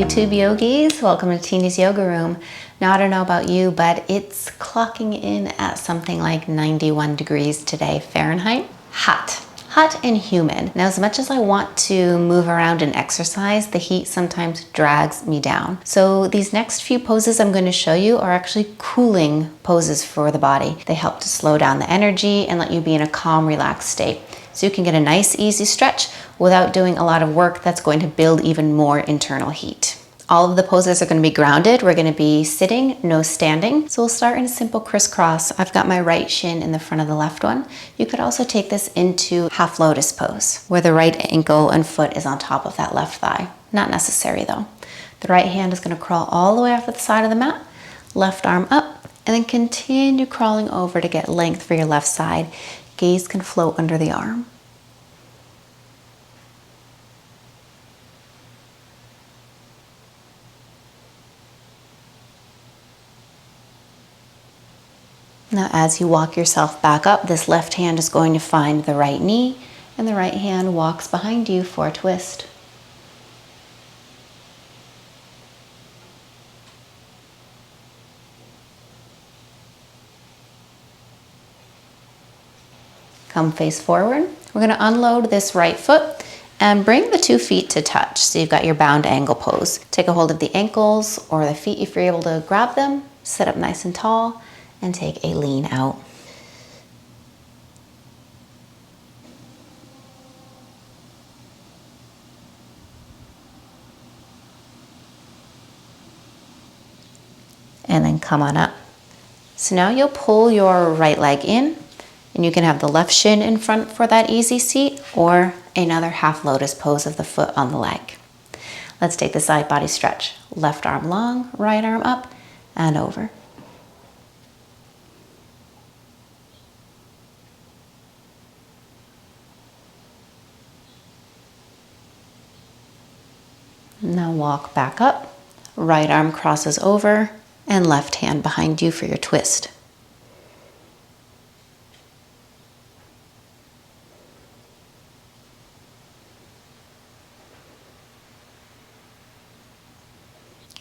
YouTube yogis, welcome to Tina's Yoga Room. Now I don't know about you, but it's clocking in at something like 91 degrees today Fahrenheit. Hot and humid. Now as much as I want to move around and exercise, the heat sometimes drags me down. So these next few poses I'm going to show you are actually cooling poses for the body. They help to slow down the energy and let you be in a calm, relaxed state. So you can get a nice, easy stretch without doing a lot of work that's going to build even more internal heat. All of the poses are going to be grounded. We're going to be sitting, no standing. So we'll start in a simple crisscross. I've got my right shin in the front of the left one. You could also take this into half lotus pose, where the right ankle and foot is on top of that left thigh. Not necessary though. The right hand is going to crawl all the way off to the side of the mat, left arm up, and then continue crawling over to get length for your left side. Gaze can float under the arm. Now as you walk yourself back up, this left hand is going to find the right knee and the right hand walks behind you for a twist. Come face forward. We're going to unload this right foot and bring the 2 feet to touch. So you've got your bound angle pose. Take a hold of the ankles or the feet if you're able to grab them. Sit up nice and tall and take a lean out. And then come on up. So now you'll pull your right leg in. And you can have the left shin in front for that easy seat or another half lotus pose of the foot on the leg. Let's take the side body stretch. Left arm long, right arm up and over. Now walk back up. Right arm crosses over and left hand behind you for your twist.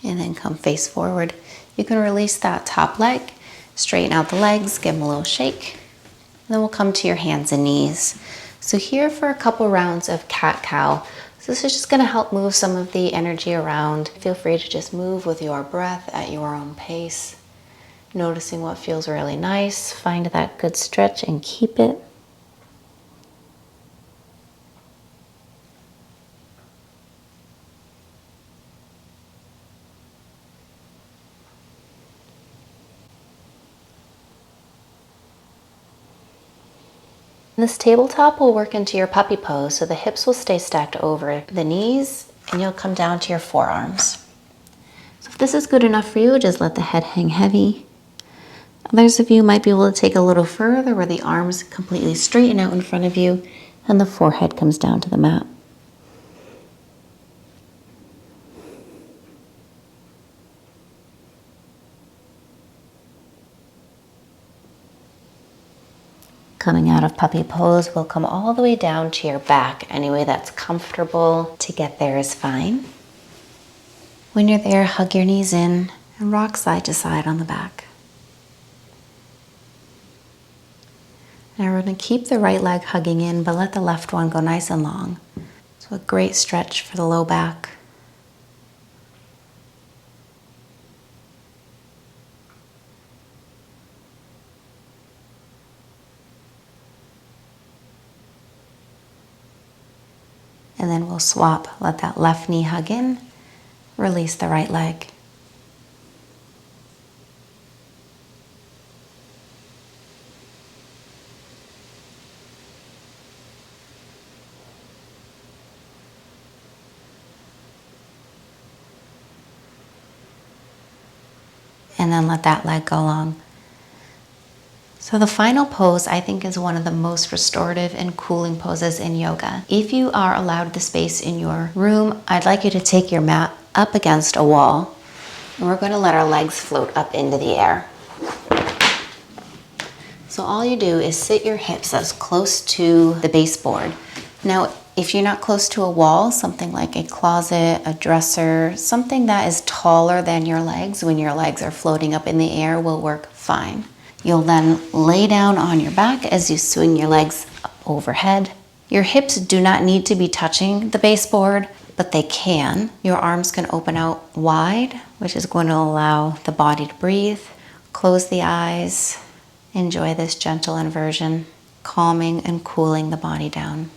And then come face forward. You can release that top leg, straighten out the legs, give them a little shake. And then we'll come to your hands and knees. So here for a couple rounds of cat-cow. So this is just going to help move some of the energy around. Feel free to just move with your breath at your own pace. Noticing what feels really nice. Find that good stretch and keep it. This tabletop will work into your puppy pose, so the hips will stay stacked over the knees and you'll come down to your forearms. So if this is good enough for you, just let the head hang heavy. Others of you might be able to take a little further where the arms completely straighten out in front of you and the forehead comes down to the mat. Coming out of puppy pose, we'll come all the way down to your back. Any way that's comfortable to get there is fine. When you're there, hug your knees in and rock side to side on the back. Now we're going to keep the right leg hugging in, but let the left one go nice and long. So a great stretch for the low back. And then we'll swap. Let that left knee hug in, release the right leg. And then let that leg go long. So the final pose I think is one of the most restorative and cooling poses in yoga. If you are allowed the space in your room, I'd like you to take your mat up against a wall and we're going to let our legs float up into the air. So all you do is sit your hips as close to the baseboard. Now If you're not close to a wall, something like a closet, a dresser, something that is taller than your legs when your legs are floating up in the air will work fine. You'll then lay down on your back as you swing your legs up overhead. Your hips do not need to be touching the baseboard, but they can. Your arms can open out wide, which is going to allow the body to breathe. Close the eyes. Enjoy this gentle inversion, calming and cooling the body down.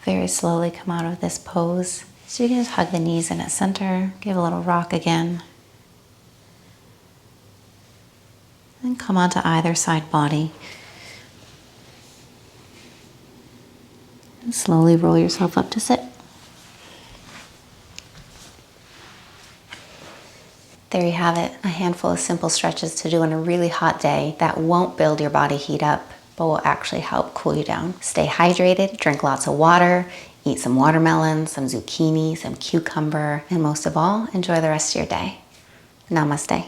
Very slowly come out of this pose. So you can just hug the knees in at center, give a little rock again. And come onto either side body. And slowly roll yourself up to sit. There you have it, a handful of simple stretches to do on a really hot day that won't build your body heat up, but will actually help cool you down. Stay hydrated, drink lots of water, eat some watermelon, some zucchini, some cucumber, and most of all, enjoy the rest of your day. Namaste.